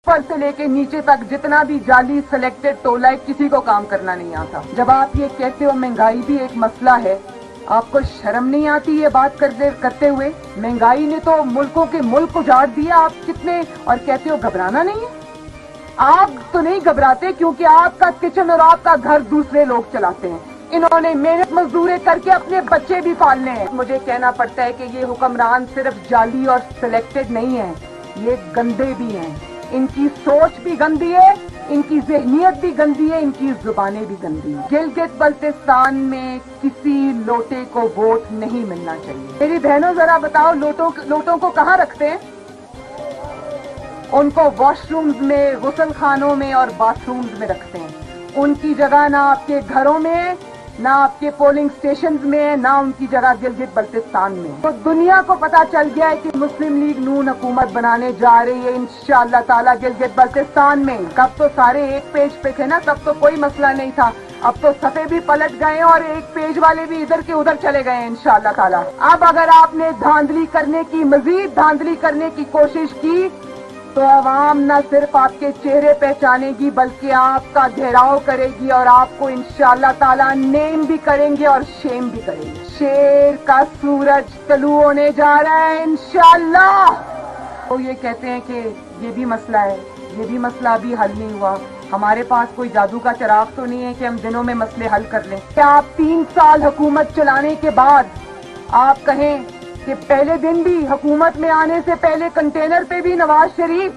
ऊपर से लेके नीचे तक जितना भी जाली सिलेक्टेड टोला है, किसी को काम करना नहीं आता। जब आप ये कहते हो महंगाई भी एक मसला है, आपको शर्म नहीं आती ये बात करते हुए? महंगाई ने तो मुल्कों के मुल्क उजाड़ दिया, आप कितने और कहते हो घबराना नहीं है। आप तो नहीं घबराते क्योंकि आपका किचन और आपका घर दूसरे लोग चलाते हैं। इन्होंने मेहनत मजदूरी करके अपने बच्चे भी पालने हैं। मुझे कहना पड़ता है कि ये हुक्मरान सिर्फ जाली और सिलेक्टेड नहीं है, ये गंदे भी हैं। इनकी सोच भी गंदी है, इनकी ज़हनियत भी गंदी है, इनकी जुबानें भी गंदी हैं। गिलगित बल्तिस्तान में किसी लोटे को वोट नहीं मिलना चाहिए। मेरी बहनों जरा बताओ, लोटों को कहाँ रखते हैं? उनको वॉशरूम्स में, गुसल खानों में और बाथरूम्स में रखते हैं। उनकी जगह ना आपके घरों में, ना आपके पोलिंग स्टेशंस में, ना उनकी जगह गिलगित बल्तिस्तान में। तो दुनिया को पता चल गया है कि मुस्लिम लीग नून हुकूमत बनाने जा रही है इंशाअल्लाह ताला गिलगित बल्तिस्तान में। तब तो सारे एक पेज पे थे ना, तब तो कोई मसला नहीं था। अब तो सफ़े भी पलट गए और एक पेज वाले भी इधर के उधर चले गए इंशाअल्लाह ताला। अब अगर आपने धांधली करने की, मजीद धांधली करने की कोशिश की तो अवाम न सिर्फ आपके चेहरे पहचानेगी बल्कि आपका घेराव करेगी और आपको इंशाअल्लाह ताला नेम भी करेंगे और शेम भी करेंगे। शेर का सूरज तलू होने जा रहा है इंशाअल्लाह। तो ये कहते हैं कि ये भी मसला है, ये भी मसला अभी हल नहीं हुआ। हमारे पास कोई जादू का चिराग तो नहीं है कि हम दिनों में मसले हल कर लें। क्या आप 3 साल हुकूमत चलाने के बाद आप कहें कि पहले दिन भी हुकूमत में आने से पहले कंटेनर पे भी नवाज शरीफ,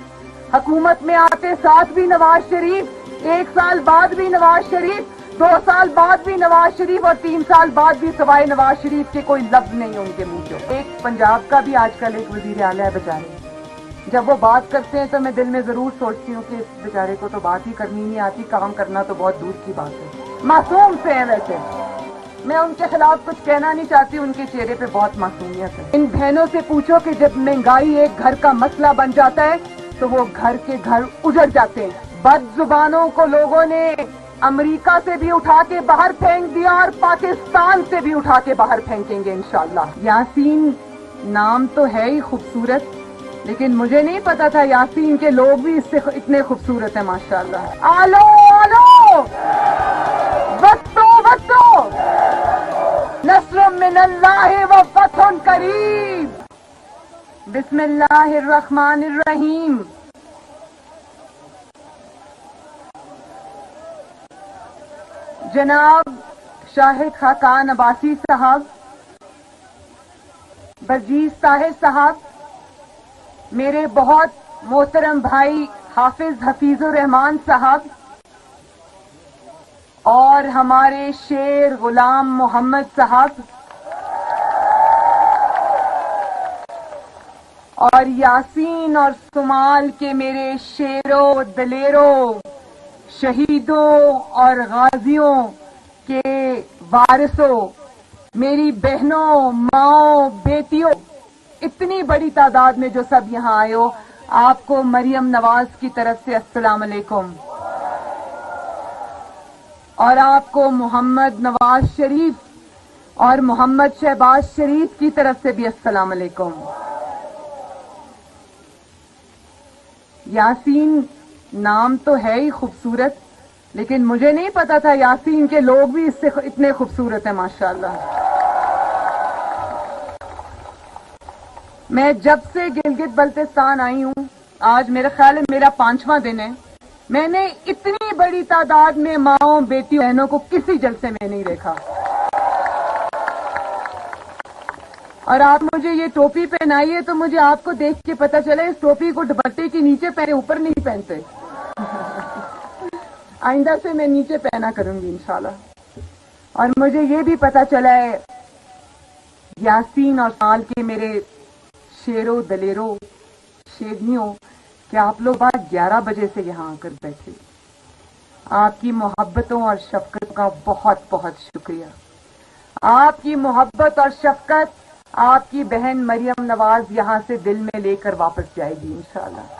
हुकूमत में आते साथ भी नवाज शरीफ, 1 साल बाद भी नवाज शरीफ, 2 साल बाद भी नवाज शरीफ और 3 साल बाद भी सवाए नवाज शरीफ के कोई लफ्ज नहीं उनके मुंह से। एक पंजाब का भी आजकल एक वजीर आला है बेचारे, जब वो बात करते हैं तो मैं दिल में जरूर सोचती हूँ कि इस बेचारे को तो बात ही करनी नहीं आती, काम करना तो बहुत दूर की बात है। मासूम से है वैसे, मैं उनके खिलाफ कुछ कहना नहीं चाहती, उनके चेहरे पे बहुत मासूमियत है। इन बहनों से पूछो कि जब महंगाई एक घर का मसला बन जाता है तो वो घर के घर उजड़ जाते हैं। बदजुबानों को लोगों ने अमेरिका से भी उठा के बाहर फेंक दिया और पाकिस्तान से भी उठा के बाहर फेंकेंगे इंशाअल्लाह। यासीन नाम तो है ही खूबसूरत, लेकिन मुझे नहीं पता था यासीन के लोग भी इससे इतने खूबसूरत है माशाअल्लाह। आलो आलो वस्तो वस्तो नस्र मिनल्लाहि व फतहुन करीब। बिस्मिल्लाहिर रहमानिर रहीम। जनाब शाहिद खाकान अब्बासी साहब, बजीज ताहिर साहब, मेरे बहुत मोहतरम भाई हाफिज हफीजुर रहमान साहब और हमारे शेर गुलाम मोहम्मद साहब और यासीन और सुमाल के मेरे शेरों, दलेरों, शहीदों और गाजियों के वारिसों, मेरी बहनों, माओ, बेटियों, इतनी बड़ी तादाद में जो सब यहाँ आए हो, आपको मरियम नवाज की तरफ से अस्सलाम अलैकुम और आपको मोहम्मद नवाज शरीफ और मोहम्मद शहबाज शरीफ की तरफ से भी अस्सलाम अलैकुम। यासीन नाम तो है ही खूबसूरत, लेकिन मुझे नहीं पता था यासीन के लोग भी इससे इतने खूबसूरत हैं माशाअल्लाह। मैं जब से गिलगित बल्तिस्तान आई हूँ, आज मेरा ख्याल है मेरा 5वां दिन है, मैंने इतनी बड़ी तादाद में माओं, बेटियों, बहनों को किसी जलसे में नहीं देखा। और आप मुझे ये टोपी पहनाई है तो मुझे आपको देख के पता चला इस टोपी को दुपट्टे के नीचे पहने, ऊपर नहीं पहनते। आइंदा से मैं नीचे पहना करूंगी इंशाल्लाह। और मुझे ये भी पता चला है यासीन और साल के मेरे शेरों, दलेरों, शेरनियों कि आप लोग बात 11 बजे से यहाँ आकर बैठे। आपकी मोहब्बतों और शफकत का बहुत बहुत शुक्रिया। आपकी मोहब्बत और शफकत आपकी बहन मरियम नवाज यहाँ से दिल में लेकर वापस जाएगी इंशाअल्लाह।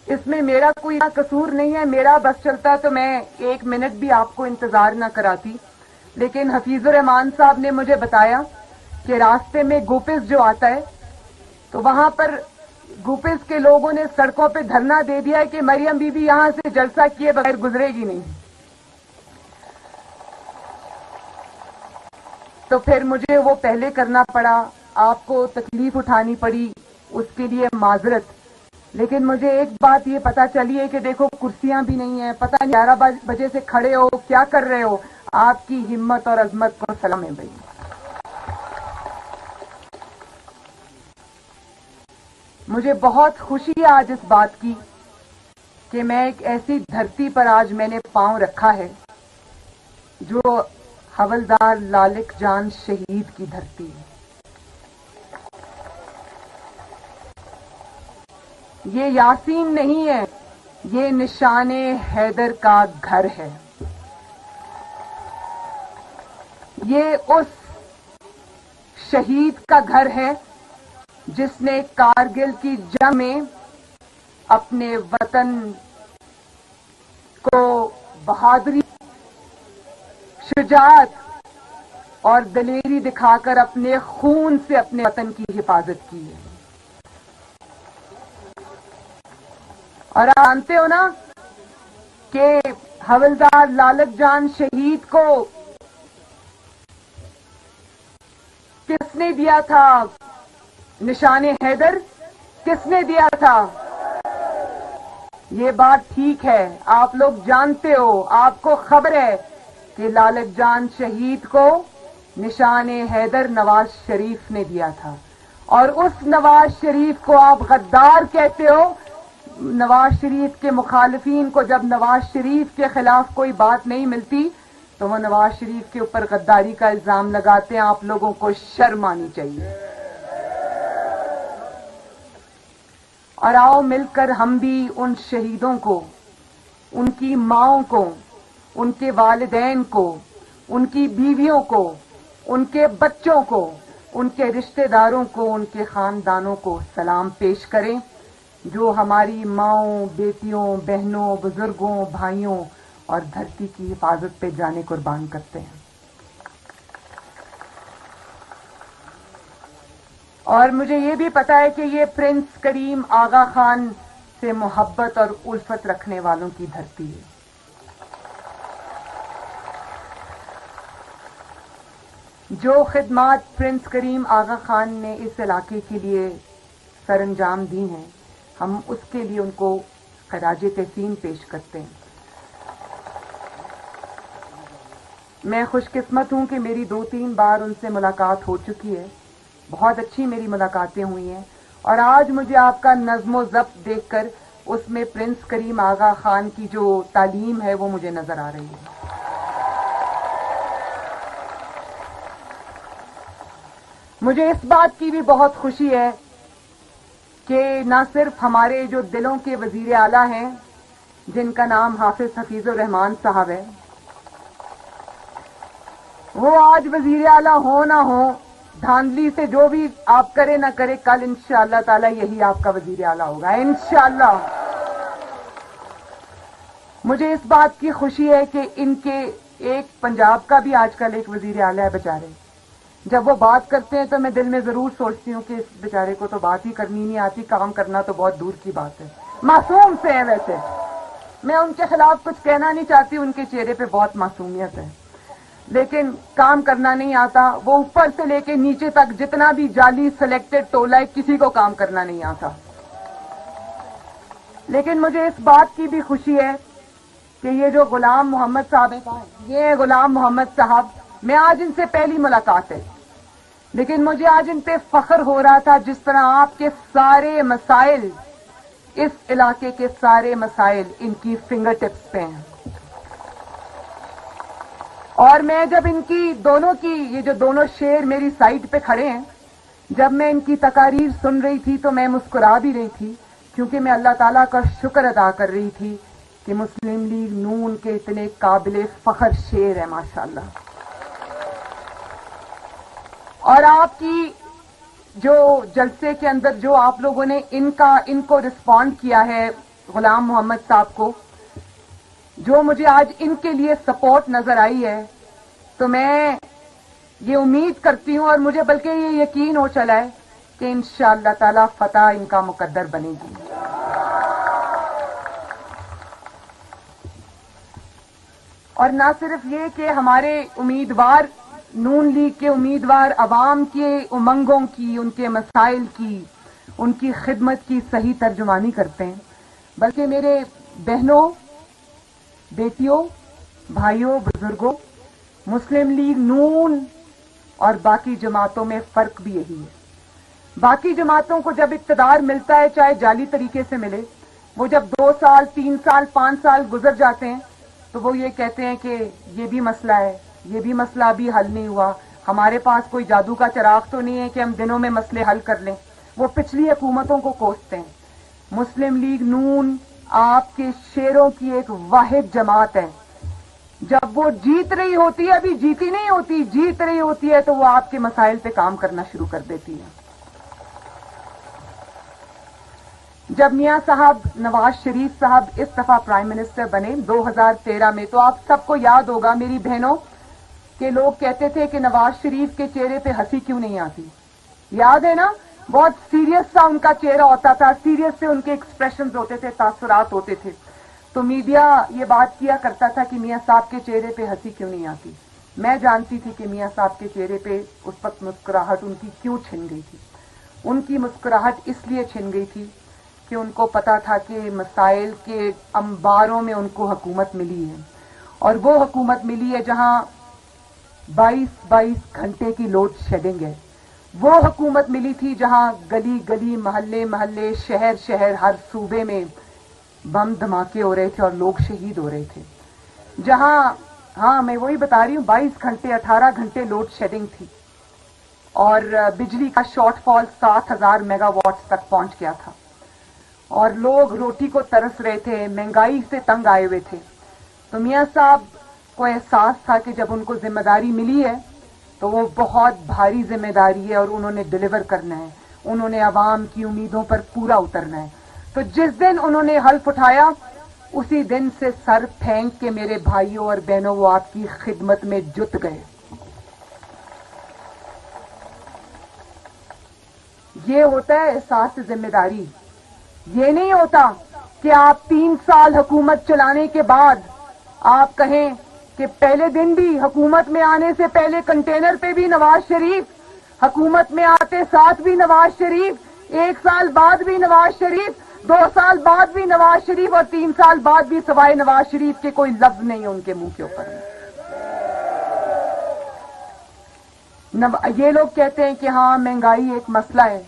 इसमें मेरा कोई कसूर नहीं है, मेरा बस चलता तो मैं 1 मिनट भी आपको इंतजार न कराती, लेकिन हफीजुर रहमान साहब ने मुझे बताया कि रास्ते में गोपिस जो आता है तो वहां पर ग्रुपिस के लोगों ने सड़कों पे धरना दे दिया है कि मरियम बीबी यहां से जलसा किए बगैर गुजरेगी नहीं, तो फिर मुझे वो पहले करना पड़ा, आपको तकलीफ उठानी पड़ी, उसके लिए माजरत। लेकिन मुझे एक बात ये पता चली है कि देखो कुर्सियां भी नहीं है, पता नहीं 11 बजे से खड़े हो, क्या कर रहे हो। आपकी हिम्मत और अजमत को सलाम है भाई। मुझे बहुत खुशी है आज इस बात की कि मैं एक ऐसी धरती पर आज मैंने पांव रखा है जो हवलदार लालिक जान शहीद की धरती है। ये यासीन नहीं है, ये निशाने हैदर का घर है। ये उस शहीद का घर है जिसने कारगिल की जंग में अपने वतन को बहादुरी, शुजाअत और दलेरी दिखाकर अपने खून से अपने वतन की हिफाजत की है। और आप जानते हो ना कि हवलदार लालक जान शहीद को किसने दिया था निशाने हैदर, किसने दिया था? ये बात ठीक है, आप लोग जानते हो, आपको खबर है कि लालक जान शहीद को निशाने हैदर नवाज शरीफ ने दिया था। और उस नवाज शरीफ को आप गद्दार कहते हो। नवाज शरीफ के मुखालिफिन को जब नवाज शरीफ के खिलाफ कोई बात नहीं मिलती तो वो नवाज शरीफ के ऊपर गद्दारी का इल्जाम लगाते हैं। आप लोगों को शर्म आनी चाहिए। और आओ मिलकर हम भी उन शहीदों को, उनकी माओं को, उनके वालिदैन को, उनकी बीवियों को, उनके बच्चों को, उनके रिश्तेदारों को, उनके खानदानों को सलाम पेश करें जो हमारी माओं, बेटियों, बहनों, बुजुर्गों, भाइयों और धरती की हिफाजत पे जाने कुर्बान करते हैं। और मुझे ये भी पता है कि ये प्रिंस करीम आगा खान से मोहब्बत और उल्फत रखने वालों की धरती है। जो खिदमात प्रिंस करीम आगा खान ने इस इलाके के लिए सरअंजाम दी हैं, हम उसके लिए उनको खराज तहसीन पेश करते हैं। मैं खुशकिस्मत हूं कि मेरी 2-3 बार उनसे मुलाकात हो चुकी है, बहुत अच्छी मेरी मुलाकातें हुई हैं। और आज मुझे आपका नज़्म ज़ब्त देखकर उसमें प्रिंस करीम आगा खान की जो तालीम है वो मुझे नजर आ रही है। मुझे इस बात की भी बहुत खुशी है कि न सिर्फ हमारे जो दिलों के वजीर आला हैं जिनका नाम हाफिज हफीजुर रहमान साहब है, वो आज वजीर आला हो ना हो, धांधली से जो भी आप करे ना करे, कल इंशाअल्लाह ताला यही आपका वजीर आला होगा इंशाअल्लाह। मुझे इस बात की खुशी है कि इनके एक पंजाब का भी आजकल एक वजीर आला है बेचारे। जब वो बात करते हैं तो मैं दिल में जरूर सोचती हूँ कि इस बेचारे को तो बात ही करनी नहीं आती, काम करना तो बहुत दूर की बात है। मासूम से है वैसे, मैं उनके खिलाफ कुछ कहना नहीं चाहती, उनके चेहरे पे बहुत मासूमियत है, लेकिन काम करना नहीं आता। वो ऊपर से लेके नीचे तक जितना भी जाली सिलेक्टेड टोला है, किसी को काम करना नहीं आता। लेकिन मुझे इस बात की भी खुशी है कि ये जो गुलाम मोहम्मद साहब है, ये गुलाम मोहम्मद साहब, मैं आज इनसे पहली मुलाकात है, लेकिन मुझे आज इन पे फख्र हो रहा था जिस तरह आपके सारे मसाइल, इस इलाके के सारे मसाइल इनकी फिंगर टिप्स पे हैं। और मैं जब इनकी दोनों की, ये जो दोनों शेर मेरी साइड पे खड़े हैं, जब मैं इनकी तकारीर सुन रही थी तो मैं मुस्कुरा भी रही थी, क्योंकि मैं अल्लाह ताला का शुक्र अदा कर रही थी कि मुस्लिम लीग नून के इतने काबिले फख्र शेर है माशाअल्लाह। और आपकी जो जलसे के अंदर जो आप लोगों ने इनको रिस्पॉन्ड किया है गुलाम मोहम्मद साहब को, जो मुझे आज इनके लिए सपोर्ट नजर आई है, तो मैं ये उम्मीद करती हूं और मुझे बल्कि ये यकीन हो चला है کہ انشاءاللہ تعالی فتح ان کا مقدر بنے گی. اور نہ صرف یہ کہ ہمارے امیدوار نون لیگ کے امیدوار عوام کے امنگوں کی، ان کے مسائل کی، ان کی خدمت کی صحیح ترجمانی کرتے ہیں، بلکہ میرے بہنوں، بیٹیوں، بھائیوں، بزرگوں، مسلم لیگ نون اور باقی جماعتوں میں فرق بھی یہی ہے. باقی جماعتوں کو جب اقتدار ملتا ہے، چاہے جعلی طریقے سے ملے، وہ جب 2 سال 3 سال 5 سال گزر جاتے ہیں تو وہ یہ کہتے ہیں کہ یہ بھی مسئلہ ہے، یہ بھی مسئلہ ابھی حل نہیں ہوا، ہمارے پاس کوئی جادو کا چراغ تو نہیں ہے کہ ہم دنوں میں مسئلے حل کر لیں. وہ پچھلی حکومتوں کو کوستے ہیں. مسلم لیگ نون آپ کے شیروں کی ایک واحد جماعت ہے. جب وہ جیت رہی ہوتی ہے، ابھی جیتی نہیں ہوتی، جیت رہی ہوتی ہے تو وہ آپ کے مسائل پہ کام کرنا شروع کر دیتی ہے. جب میاں صاحب نواز شریف صاحب اس دفعہ پرائم منسٹر بنے 2013 میں، تو آپ سب کو یاد ہوگا میری بہنوں کہ لوگ کہتے تھے کہ نواز شریف کے چہرے پہ ہنسی کیوں نہیں آتی. یاد ہے نا؟ بہت سیریس سا ان کا چہرہ ہوتا تھا، سیریس سے ان کے ایکسپریشنز ہوتے تھے، تاثرات ہوتے تھے. تو میڈیا یہ بات کیا کرتا تھا کہ میاں صاحب کے چہرے پہ ہنسی کیوں نہیں آتی. میں جانتی تھی کہ میاں صاحب کے چہرے پہ اس وقت مسکراہٹ ان کی کیوں چھن گئی تھی. ان کی مسکراہٹ اس لیے چھن گئی تھی کہ ان کو پتا تھا کہ مسائل کے انباروں میں ان کو حکومت ملی ہے، اور وہ حکومت ملی ہے جہاں 22 گھنٹے کی لوڈ شیڈنگ ہے. وہ حکومت ملی تھی جہاں گلی گلی، محلے محلے، شہر شہر، ہر صوبے میں بم دھماکے ہو رہے تھے اور لوگ شہید ہو رہے تھے. جہاں میں وہی بتا رہی ہوں، 22 گھنٹے 18 گھنٹے لوڈ شیڈنگ تھی اور بجلی کا شارٹ فال 7000 میگا واٹس تک پہنچ گیا تھا، اور لوگ روٹی کو ترس رہے تھے، مہنگائی سے تنگ آئے ہوئے تھے. تو میاں صاحب کو احساس تھا کہ جب ان کو ذمہ داری ملی ہے تو وہ بہت بھاری ذمہ داری ہے اور انہوں نے ڈیلیور کرنا ہے، انہوں نے عوام کی امیدوں پر پورا اترنا ہے. تو جس دن انہوں نے حلف اٹھایا، اسی دن سے سر پھینک کے میرے بھائیوں اور بہنوں وہ آپ کی خدمت میں جت گئے. یہ ہوتا ہے احساس ذمہ داری. یہ نہیں ہوتا کہ آپ 3 سال حکومت چلانے کے بعد آپ کہیں کہ پہلے دن بھی حکومت میں آنے سے پہلے کنٹینر پہ بھی نواز شریف، حکومت میں آتے ساتھ بھی نواز شریف، 1 سال بعد بھی نواز شریف، 2 سال بعد بھی نواز شریف، اور 3 سال بعد بھی سوائے نواز شریف کے کوئی لفظ نہیں ان کے منہ کے اوپر. یہ لوگ کہتے ہیں کہ ہاں مہنگائی ایک مسئلہ ہے.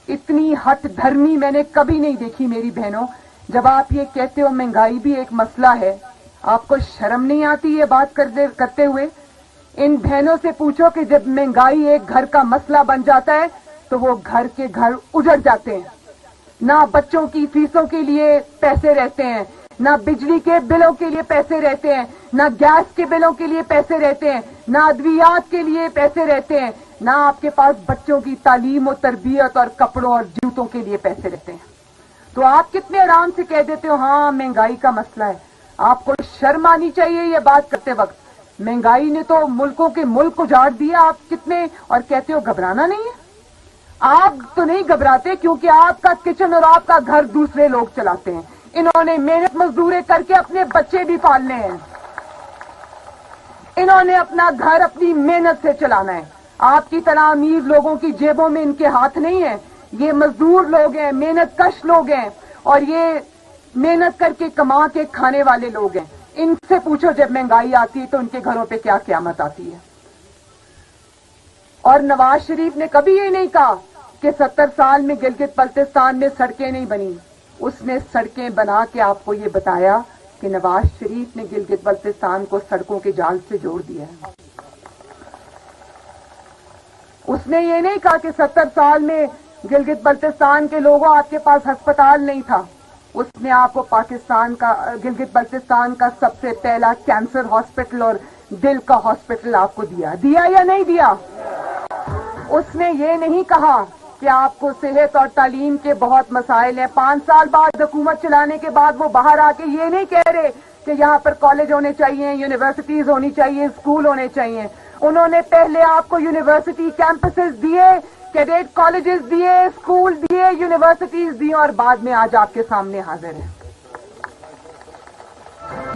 اتنی ہٹ دھرمی میں نے کبھی نہیں دیکھی میری بہنوں. جب آپ یہ کہتے ہو مہنگائی بھی ایک مسئلہ ہے، آپ کو شرم نہیں آتی یہ بات کرتے ہوئے؟ ان بہنوں سے پوچھو کہ جب مہنگائی ایک گھر کا مسئلہ بن جاتا ہے تو وہ گھر کے گھر اجڑ جاتے ہیں. نہ بچوں کی فیسوں کے لیے پیسے رہتے ہیں، نہ بجلی کے بلوں کے لیے پیسے رہتے ہیں، نہ گیس کے بلوں کے لیے پیسے رہتے ہیں، نہ ادویات کے لیے پیسے رہتے ہیں، نہ آپ کے پاس بچوں کی تعلیم و تربیت اور کپڑوں اور جوتوں کے لیے پیسے رہتے ہیں. تو آپ کتنے آرام سے کہہ دیتے ہو ہاں مہنگائی کا مسئلہ ہے. آپ کو شرم آنی چاہیے یہ بات کرتے وقت. مہنگائی نے تو ملکوں کے ملک اجاڑ دیا. آپ کتنے اور کہتے ہو گھبرانا نہیں ہے. آپ تو نہیں گھبراتے کیونکہ آپ کا کچن اور آپ کا گھر دوسرے لوگ چلاتے ہیں. انہوں نے محنت مزدوریں کر کے اپنے بچے بھی پالنے ہیں. انہوں نے اپنا گھر اپنی محنت سے چلانا ہے. آپ کی طرح امیر لوگوں کی جیبوں میں ان کے ہاتھ نہیں ہیں. یہ مزدور لوگ ہیں، محنت کش لوگ ہیں، اور یہ محنت کر کے کما کے کھانے والے لوگ ہیں. ان سے پوچھو جب مہنگائی آتی ہے تو ان کے گھروں پہ کیا قیامت آتی ہے. اور نواز شریف نے کبھی یہ نہیں کہا کہ 70 سال میں گلگت بلتستان میں سڑکیں نہیں بنی. اس نے سڑکیں بنا کے آپ کو یہ بتایا کہ نواز شریف نے گلگت بلتستان کو سڑکوں کے جال سے جوڑ دیا ہے. اس نے یہ نہیں کہا کہ 70 سال میں گلگت بلتستان کے لوگوں آپ کے پاس ہسپتال نہیں تھا. اس نے آپ کو پاکستان کا گلگت بلتستان کا سب سے پہلا کینسر ہاسپٹل اور دل کا ہاسپٹل آپ کو دیا یا نہیں دیا. اس نے یہ نہیں کہا کہ آپ کو صحت اور تعلیم کے بہت مسائل ہیں. 5 سال بعد حکومت چلانے کے بعد وہ باہر آ کے یہ نہیں کہہ رہے کہ یہاں پر کالج ہونے چاہیے، یونیورسٹیز ہونی چاہیے، اسکول ہونے چاہیے. انہوں نے پہلے آپ کو یونیورسٹی کیمپسز دیے कैडेट कॉलेजेस दिए, स्कूल दिए, यूनिवर्सिटीज दी और बाद में आज आपके सामने हाजिर हैं।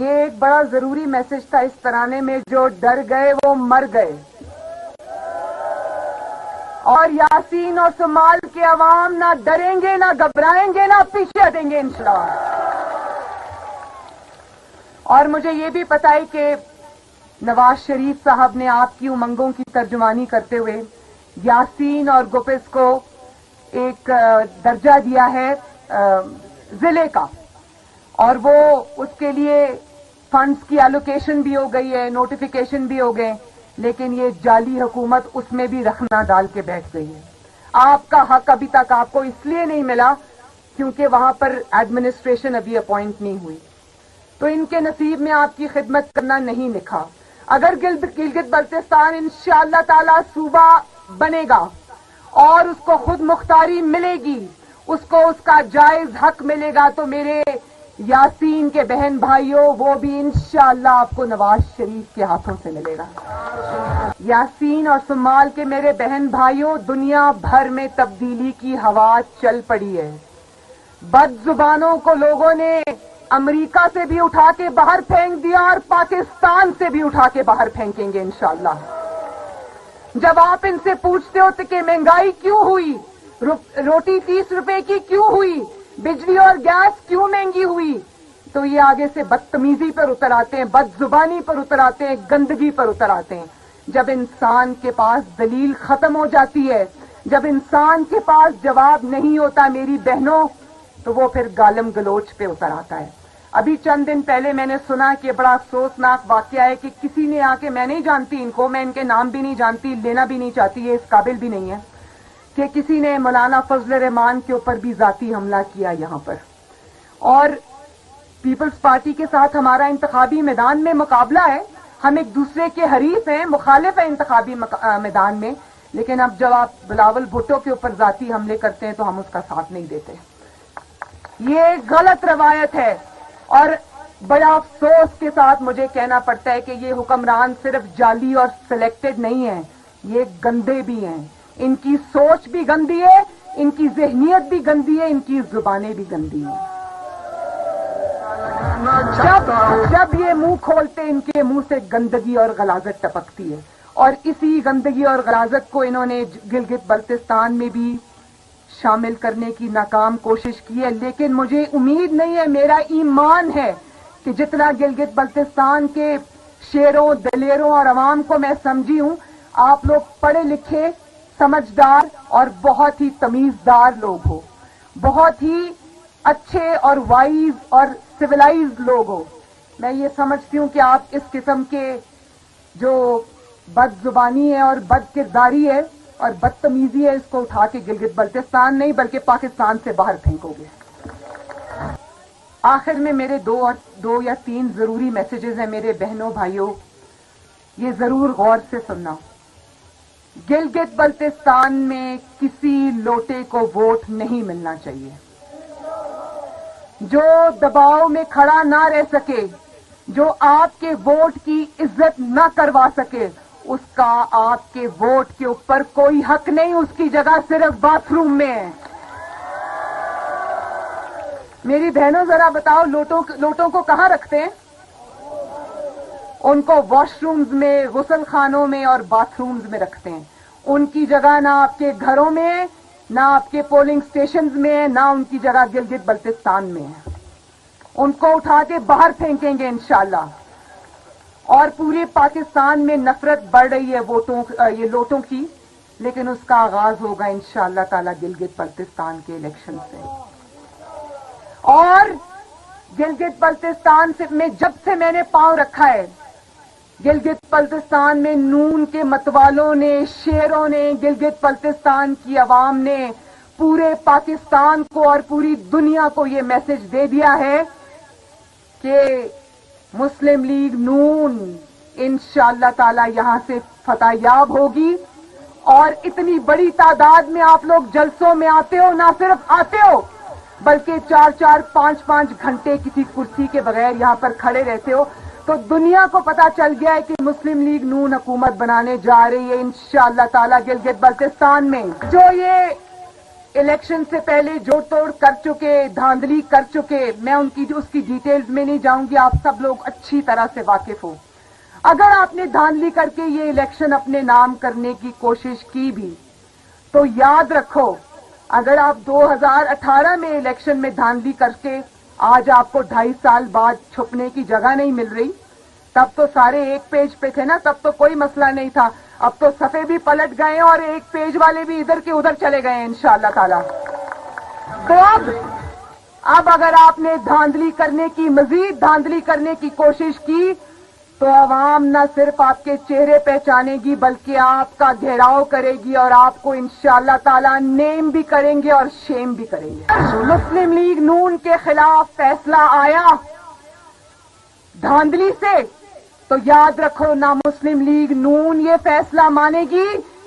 ये एक बड़ा जरूरी मैसेज था इस तराने में, जो डर गए वो मर गए। और यासीन और सुमाल के अवाम ना डरेंगे, ना घबराएंगे, ना पीछे हटेंगे इंशाल्लाह। और मुझे ये भी पता है कि नवाज शरीफ साहब ने आपकी उमंगों की तर्जुमानी करते हुए यासीन और गुपिस को एक दर्जा दिया है जिले का, और वो उसके लिए फंड्स की एलोकेशन भी हो गई है, नोटिफिकेशन भी हो गए, लेकिन ये जाली हुकूमत उसमें भी रखना डाल के बैठ गई है। आपका हक अभी तक आपको इसलिए नहीं मिला क्योंकि वहां पर एडमिनिस्ट्रेशन अभी अपॉइंट नहीं हुई, तो इनके नसीब में आपकी खिदमत करना नहीं लिखा। अगर गिलगित बल्तिस्तान इंशाअल्लाह ताला सूबा बनेगा और उसको खुद मुख्तारी मिलेगी, उसको उसका जायज हक मिलेगा, तो मेरे यासीन के बहन भाइयों वो भी इंशाअल्लाह आपको नवाज शरीफ के हाथों से मिलेगा। यासीन और सुमाल के मेरे बहन भाइयों, दुनिया भर में तब्दीली की हवा चल पड़ी है। बदजुबानों को लोगों ने अमेरिका से भी उठा के बाहर फेंक दिया और पाकिस्तान से भी उठा के बाहर फेंकेंगे इंशाअल्लाह। जब आप इनसे पूछते हो कि महंगाई क्यों हुई, रोटी 30 रुपए की क्यों हुई, बिजली और गैस क्यों महंगी हुई, तो ये आगे से बदतमीजी पर उतर आते हैं, बदजुबानी पर उतर आते हैं, गंदगी पर उतर आते हैं। जब इंसान के पास दलील खत्म हो जाती है, जब इंसान के पास जवाब नहीं होता मेरी बहनों, तो वो फिर गालम गलोच पे उतर आता है। अभी चंद दिन पहले मैंने सुना कि बड़ा अफसोसनाक वाकया है कि किसी ने आके, मैं नहीं जानती इनको, मैं इनके नाम भी नहीं जानती, लेना भी नहीं चाहती, ये इस काबिल भी नहीं है, कि किसी ने मौलाना फजल रहमान के ऊपर भी जाती हमला किया यहां पर। और पीपल्स पार्टी के साथ हमारा इंतखाबी मैदान में मुकाबला है, हम एक दूसरे के हरीफ हैं, मुखालिफ हैं इंतखाबी मैदान में, लेकिन अब जब आप बिलावल भुट्टो के ऊपर जाती हमले करते हैं तो हम उसका साथ नहीं देते। ये गलत रवायत है और बड़ा अफसोस के साथ मुझे कहना पड़ता है कि ये हुक्मरान सिर्फ जाली और सिलेक्टेड नहीं है, ये गंदे भी हैं। इनकी सोच भी गंदी है, इनकी जहनियत भी गंदी है, इनकी जुबानें भी गंदी हैं। जब ये मुंह खोलते इनके मुंह से गंदगी और गलाजत टपकती है, और इसी गंदगी और गलाजत को इन्होंने गिलगित बल्तिस्तान में भी शामिल करने की नाकाम कोशिश की है। लेकिन मुझे उम्मीद नहीं है, मेरा ईमान है कि जितना गिलगित बल्तिस्तान के शेरों, दलेरों और अवाम को मैं समझी हूं, आप लोग पढ़े लिखे, समझदार और बहुत ही तमीजदार लोग हो, बहुत ही अच्छे और वाइज और सिविलाइज्ड लोग हो। मैं ये समझती हूं कि आप इस किस्म के जो बदजुबानी है और बदकिरदारी है और बदतमीजी है, इसको उठा के गिलगित बल्तिस्तान नहीं बल्कि पाकिस्तान से बाहर फेंकोगे। आखिर में मेरे दो या तीन जरूरी मैसेजेस हैं मेरे बहनों भाइयों, ये जरूर गौर से सुनना। गिलगित बल्तिस्तान में किसी लोटे को वोट नहीं मिलना चाहिए। जो दबाव में खड़ा ना रह सके, जो आपके वोट की इज्जत ना करवा सके, उसका आपके वोट के ऊपर कोई हक नहीं, उसकी जगह सिर्फ बाथरूम में है। मेरी बहनों जरा बताओ, लोटों को कहां रखते हैं? उनको वॉशरूम्स में, गुसल खानों में और बाथरूम्स में रखते हैं। उनकी जगह ना आपके घरों में, ना आपके पोलिंग स्टेशंस में, ना उनकी जगह गिलगित बल्तिस्तान में है। उनको उठा के बाहर फेंकेंगे इंशाअल्लाह। और पूरे पाकिस्तान में नफरत बढ़ रही है ये लोटों की, लेकिन उसका आगाज होगा इंशाअल्लाह ताला गिलगित बल्तिस्तान के इलेक्शन से। और गिलगित बल्तिस्तान में जब से मैंने पांव रखा है, गिलगित बल्तिस्तान में नून के मतवालों ने, शेरों ने, गिलगित बल्तिस्तान की आवाम ने पूरे पाकिस्तान को और पूरी दुनिया को ये मैसेज दे दिया है कि मुस्लिम लीग नून इंशाअल्लाह ताला यहां से फतहयाब होगी। और इतनी बड़ी तादाद में आप लोग जलसों में आते हो, ना सिर्फ आते हो बल्कि 4-4, 5-5 घंटे किसी कुर्सी के बगैर यहां पर खड़े रहते हो। تو دنیا کو پتا چل گیا ہے کہ مسلم لیگ نون حکومت بنانے جا رہی ہے انشاءاللہ تعالی گلگت بلتستان میں. جو یہ الیکشن سے پہلے جوڑ توڑ کر چکے، دھاندلی کر چکے، میں اس کی ڈیٹیلز میں نہیں جاؤں گی، آپ سب لوگ اچھی طرح سے واقف ہو. اگر آپ نے دھاندلی کر کے یہ الیکشن اپنے نام کرنے کی کوشش کی بھی تو یاد رکھو، اگر آپ 2018 میں الیکشن میں دھاندلی کر کے آج آپ کو 2.5 سال بعد چھپنے کی جگہ نہیں مل رہی، تب تو سارے ایک پیج پہ تھے نا، تب تو کوئی مسئلہ نہیں تھا. اب تو صفحے بھی پلٹ گئے اور ایک پیج والے بھی ادھر کے ادھر چلے گئے ہیں انشاءاللہ تعالی. تو اب اگر آپ نے دھاندلی کرنے کی، مزید دھاندلی کرنے کی کوشش کی تو عوام نہ صرف آپ کے چہرے پہچانے گی بلکہ آپ کا گھیراؤ کرے گی اور آپ کو انشاءاللہ تعالی نیم بھی کریں گے اور شیم بھی کریں گے. مسلم لیگ نون کے خلاف فیصلہ آیا دھاندلی سے تو یاد رکھو، نہ مسلم لیگ نون یہ فیصلہ مانے گی،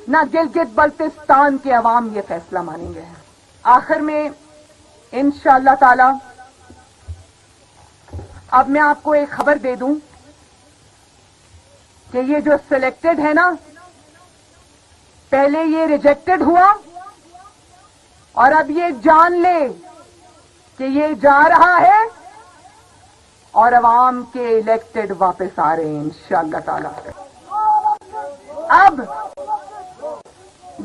نہ گلگت بلتستان کے عوام یہ فیصلہ مانیں گے. آخر میں انشاءاللہ تعالی اب میں آپ کو ایک خبر دے دوں کہ یہ جو سلیکٹڈ ہے نا، پہلے یہ ریجیکٹڈ ہوا اور اب یہ جان لے کہ یہ جا رہا ہے اور عوام کے الیکٹڈ واپس آ رہے ہیں انشاءاللہ تعالی. اب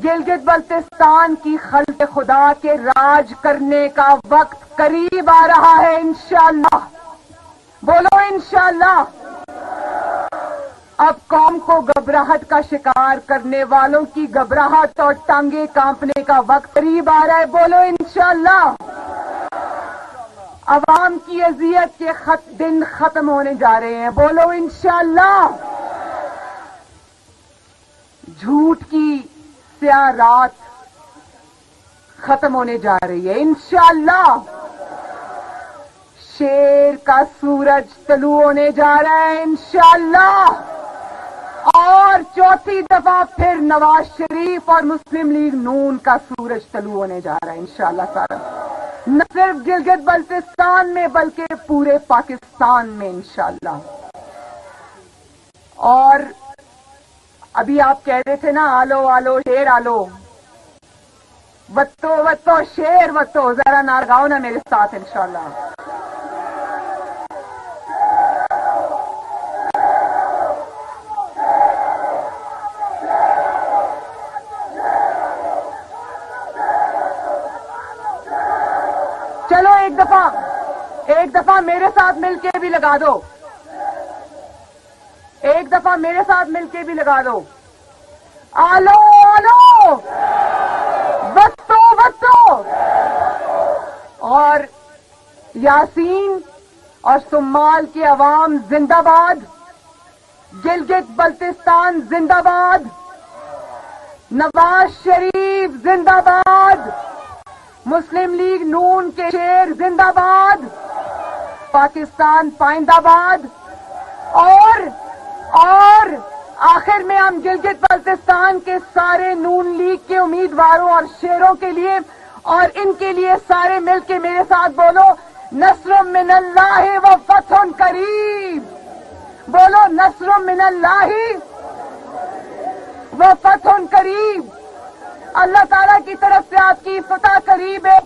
گلگت بلتستان کی خلق خدا کے راج کرنے کا وقت قریب آ رہا ہے انشاءاللہ. بولو انشاءاللہ. اب قوم کو گھبراہٹ کا شکار کرنے والوں کی گھبراہٹ اور ٹانگیں کانپنے کا وقت قریب آ رہا ہے. بولو انشاءاللہ. عوام کی اذیت کے دن ختم ہونے جا رہے ہیں. بولو انشاءاللہ. جھوٹ کی سیاہ رات ختم ہونے جا رہی ہے انشاءاللہ. شیر کا سورج طلوع ہونے جا رہا ہے انشاءاللہ. اور چوتھی دفعہ پھر نواز شریف اور مسلم لیگ نون کا سورج طلوع ہونے جا رہا ہے انشاءاللہ تعالی. نہ صرف گلگت بلتستان میں بلکہ پورے پاکستان میں انشاءاللہ. اور ابھی آپ کہہ رہے تھے نا، آلو آلو شیر آلو، وتو وتو شیر وتو، ذرا نعرہ گاؤ نا میرے ساتھ انشاءاللہ. چلو ایک دفعہ میرے ساتھ مل کے بھی لگا دو. ایک دفعہ میرے ساتھ مل کے بھی لگا دو. آلو آلو وتو وتو. اور یاسین اور سمال کی عوام زندہ باد. گلگت بلتستان زندہ باد. نواز شریف زندہ باد. مسلم لیگ نون کے شیر زندہ باد. پاکستان پائندہ باد. اور آخر میں ہم گلگت بلتستان کے سارے نون لیگ کے امیدواروں اور شیروں کے لیے اور ان کے لیے سارے مل کے میرے ساتھ بولو، نصر من اللہ و فتح قریب. بولو نصر من اللہ و فتح قریب. اللہ تعالیٰ کی طرف سے آپ کی فتح قریب ہے.